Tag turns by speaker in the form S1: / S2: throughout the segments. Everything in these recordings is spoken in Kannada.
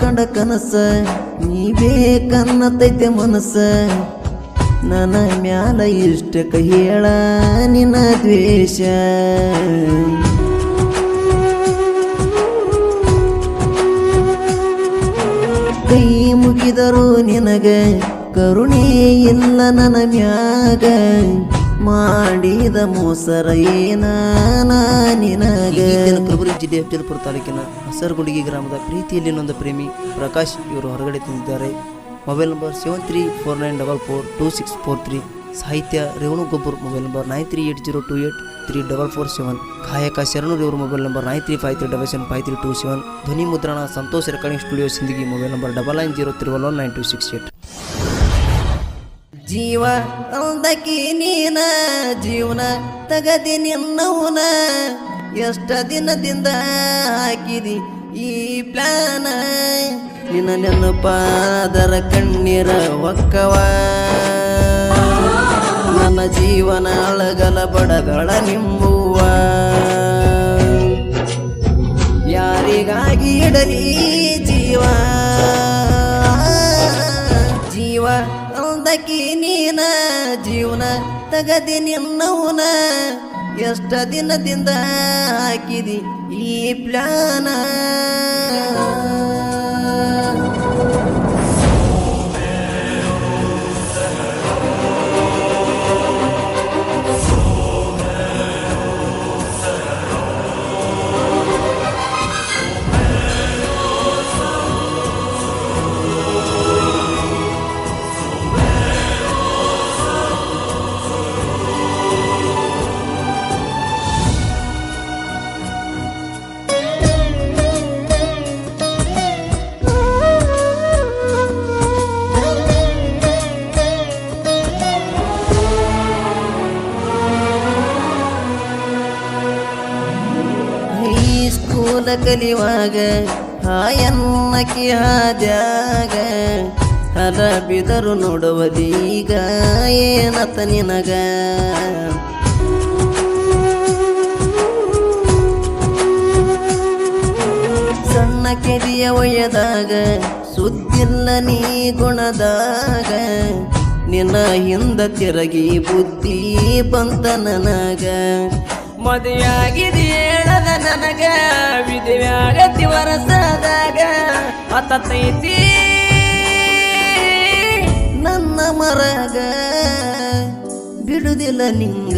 S1: ಕಂಡ ಕನಸ ನೀ ಬೇಕನ್ನತೈತೆ ಮನಸ್ಸ ನನ್ನ ಮ್ಯಾಲ ಇಷ್ಟಕ ಹೇಳ ನಿನ್ನ ದ್ವೇಷ ಕೈ ಮುಗಿದರು ನಿನಗ ಕರುಣೆ ಇಲ್ಲ ನನ್ನ ಮ್ಯಾಗ ಮಾಡಿದ ಮೋಸರ ಏನ ನಿನಗ. ಕಲಬುರಗಿ ಜಿಲ್ಲೆಯ ಅಫಜಲ್ಪುರ ತಾಲೂಕಿನ ಹಸರಗುಂಡಿಗೆ ಗ್ರಾಮದ ಪ್ರೀತಿಯಲ್ಲಿ ನೊಂದ ಪ್ರೇಮಿ ಪ್ರಕಾಶ್ ಇವರು ಹೊರಗಡೆ ತಂದಿದ್ದಾರೆ. Mobile number 7349442643. ಸಾಹಿತ್ಯ ರೇವಣು ಗೊಬ್ಬರ್. Mobile number 9380283447. ಗಾಯಕ ಶರಣೂರ್ ಇವರು ಮೊಬೈಲ್ ನಂಬರ್ 9353775327. ಧ್ವನಿ ಮುದ್ರಣ Santosh recording studio Sindagi. Mobile number 9903119268. ಜೀವ ಅಲ್ದಕಿ ನೀನ ಜೀವನ ತಗದಿ ನಿನ್ನವನ ಎಷ್ಟ ದಿನದಿಂದ ಹಾಕಿದಿ ಈ ಪ್ಲಾನ ನಿನ್ನ ನೆನಪಾದರ ಕಣ್ಣೀರ ಒಕ್ಕವ ನನ್ನ ಜೀವನ ಅಳಗಲ ಬಡಗಳ ನಿಮ್ಮುವ ಯಾರಿಗಾಗಿ ಇಡಲಿ ಜೀವ ಜೀವ ಅಲ್ದಕಿ ನೀನ ಜೀವನ ತಗದಿ ನಿನ್ನವನ ಎಷ್ಟ ದಿನದಿಂದ ಹಾಕಿದಿ ಈ ಪ್ಲಾನ ಸ್ಕೂಲ ಕಲಿಯುವಾಗ ಹಾಯನ್ನಕಿ ಹಾದ್ಯಾಗ ಹಲ ಬಿದರು ನೋಡುವದೀಗ ಏನತ ನಿನಗ ಸಣ್ಣ ಕೆದಿಯ ಒಯ್ಯದಾಗ ಸುದ್ದಿಲ್ಲ ನೀ ಗುಣದಾಗ ನಿನ್ನ ಹಿಂದ ತಿರುಗಿ ಬುದ್ಧಿ ಬಂತ ನನಗ ಮದುವೆಯಾಗಿದಿ ಹೇಳದ ನನಗ ವಿಧವ್ಯಾಗತಿ ವರಸದಾಗ ಹತ್ತೈತಿ ನನ್ನ ಮರಗ ಬಿಡುದಿಲ್ಲ ನಿಂಗ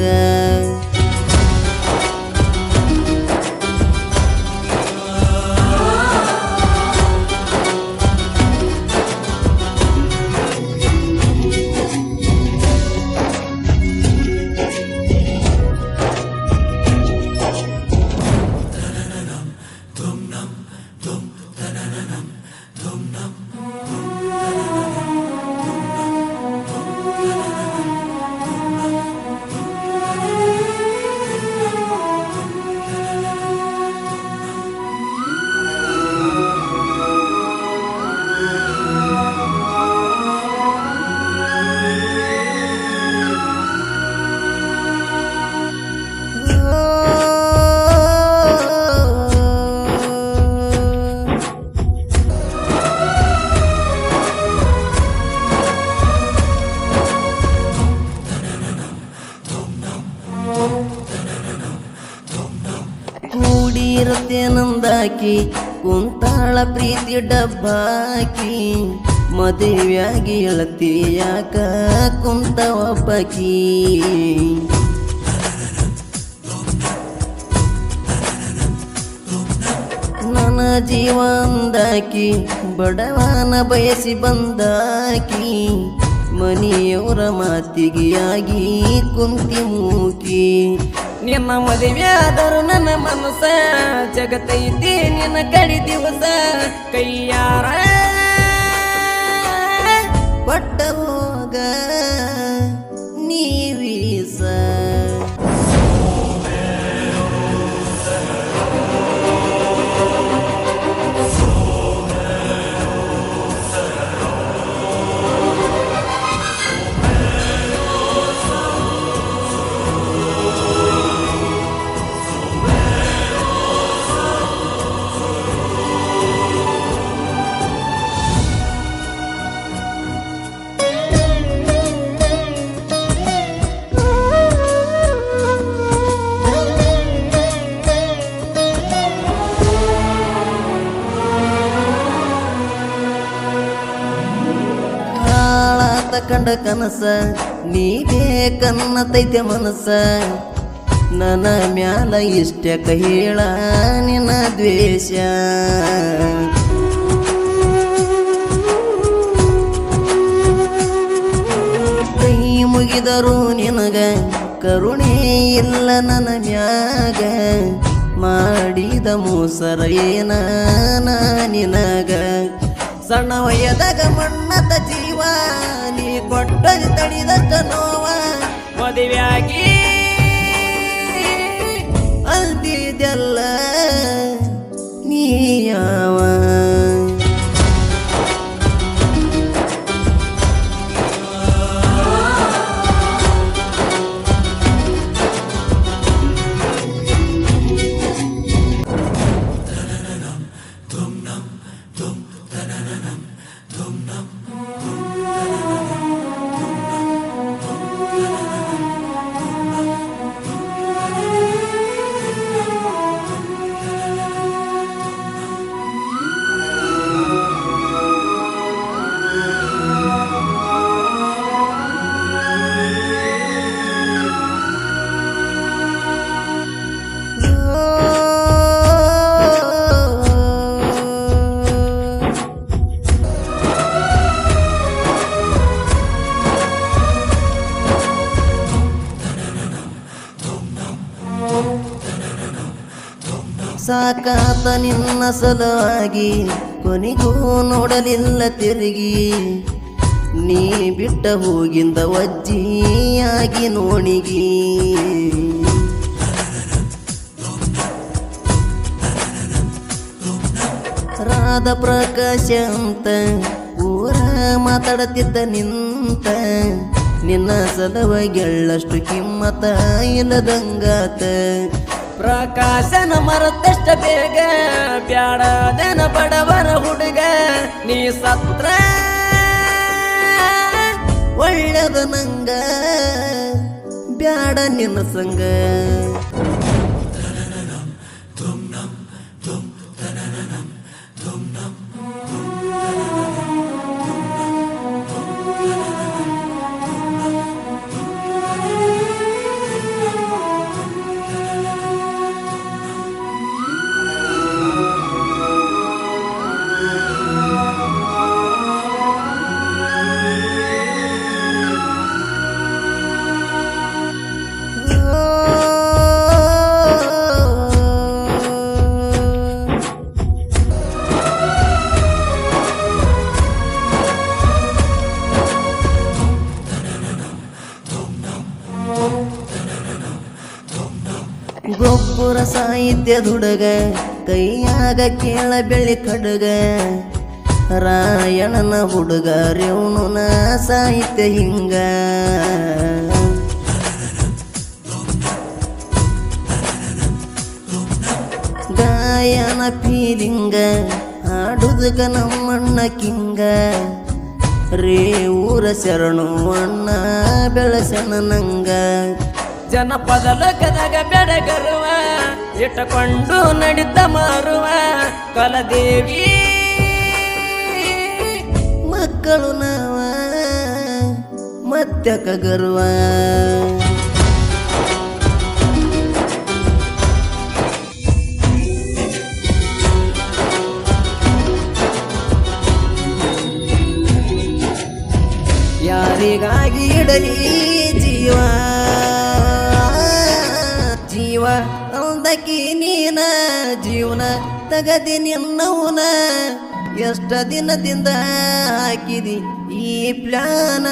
S1: ಕೂಡಿರತ್ತೇನಂದಾಕಿ ಕುಂತಾಳ ಪ್ರೀತಿ ಡಬ್ಬಾಕಿ ಮದುವೆಯಾಗಿ ಎಳತಿ ಯಾಕ ಕುಂತ ಒಬ್ಬಕಿ ನನ್ನ ಜೀವಂದಾಕಿ ಬಡವನ ಬಯಸಿ ಬಂದಾಕಿ ಮನೆಯವರ ಮಾತಿಗೆಯಾಗಿ ಕುಂತಿ ಮೂಕಿ ನಿನ್ನ ಮದುವೆಯಾದರು ನನ್ನ ಮನಸ್ಸ ಜಗತ್ತೈತಿ ನಿನ್ನ ಕಡಿ ದಿವಸ ಕೈಯಾರ ಪಟ್ಟ ಹೋಗ ನೀವೀಸ ಕಂಡ ಕನಸ ನೀ ಬೇಕನ್ನತೈತೆ ಮನಸ್ಸ ನನ್ನ ಮ್ಯಾಲ ಇಷ್ಟಕ ಹೇಳ ನಿನ್ನ ದ್ವೇಷ ಕೈ ಮುಗಿದರು ನಿನಗ ಕರುಣೆ ಇಲ್ಲ ನನ್ನ ಮ್ಯಾಗ ಮಾಡಿದ ಮೋಸರ ಏನ ನಿನಗ ಸಣ್ಣ ವಯದಾಗ ಮಣ್ಣದ ಜೀವ ನೀ ಕೊಟ್ಟ ತಡಿದಷ್ಟ ನೋವ ಮದುವೆಯಾಗಿ ಅಲ್ದಿದೆಲ್ಲ ನೀ ಯಾವ ಸಾಕಾತ ನಿನ್ನ ಸಲುವಾಗಿ ಕೊನೆಗೂ ನೋಡಲಿಲ್ಲ ತಿರುಗಿ ನೀ ಬಿಟ್ಟ ಹೋಗಿಂದ ವಜ್ಜಿಯಾಗಿ ನೋಣಿಗಿ ರಾಧ ಪ್ರಕಾಶ ಅಂತ ಊರ ಮಾತಾಡತಿದ್ದ ನಿಂತ ನಿನ್ನ ಸಲುವಾಗಿ ಎಳ್ಳಷ್ಟು ಕಿಮ್ಮತ ಇಲ್ಲದಂಗಾತ ಪ್ರಕಾಶನ ಮರತಷ್ಟ ಬೇಗ ಬ್ಯಾಡದನ ಬಡವರ ಹುಡುಗ ನೀ ಸತ್ರ ಒಳ್ಳೆದ ನಂಗ ಬ್ಯಾಡ ನಿನ್ನ ಸಂಗ ಗೊಬ್ಬರ ಸಾಹಿತ್ಯದ ಹುಡುಗ ಕೈಯಾಗ ಕೇಳ ಬೆಳ್ಳಿ ಕಡುಗ ರಾಯಣನ ಹುಡುಗ ರೇವಣನ ಸಾಹಿತ್ಯ ಹಿಂಗ ಗಾಯನ ಫೀಲಿಂಗ ಹಾಡುದಕ ನಮ್ಮಣ್ಣ ಕಿಂಗ ರೇ ಊರ ಶರಣು ಅಣ್ಣ ಬೆಳಸಣ ನಂಗ ಜನಪದ ಲೋಕದಾಗ ಬೆಡಗರುವ ಇಟ್ಟಕೊಂಡು ನಡಿತ ಮಾರುವ ಕಲದೇವಿ ಮಕ್ಕಳು ನಾವ ಮತ್ಯಕ ಗರ್ವ ಯಾರಿಗಾಗಿ ಇಡಲಿ ಜೀವ ಜೀವ ಅಂದಕಿ ನೀನ ಜೀವನ ತಗದಿ ನಿನ್ನವನ ಎಷ್ಟ ದಿನದಿಂದ ಹಾಕಿದಿ ಈ ಪ್ಲಾನ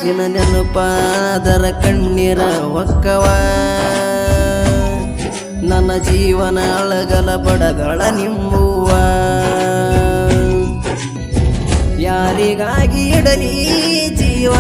S1: ನಿನ್ನ ನೆನಪಾದರ ಕಣ್ಣೀರ ಒಕ್ಕವ ನನ್ನ ಜೀವನ ಅಳಗಲ ಬಡಗಳ ನಿಮ್ಮುವ ಯಾರಿಗಾಗಿ ಇಡಲಿ ಜೀವ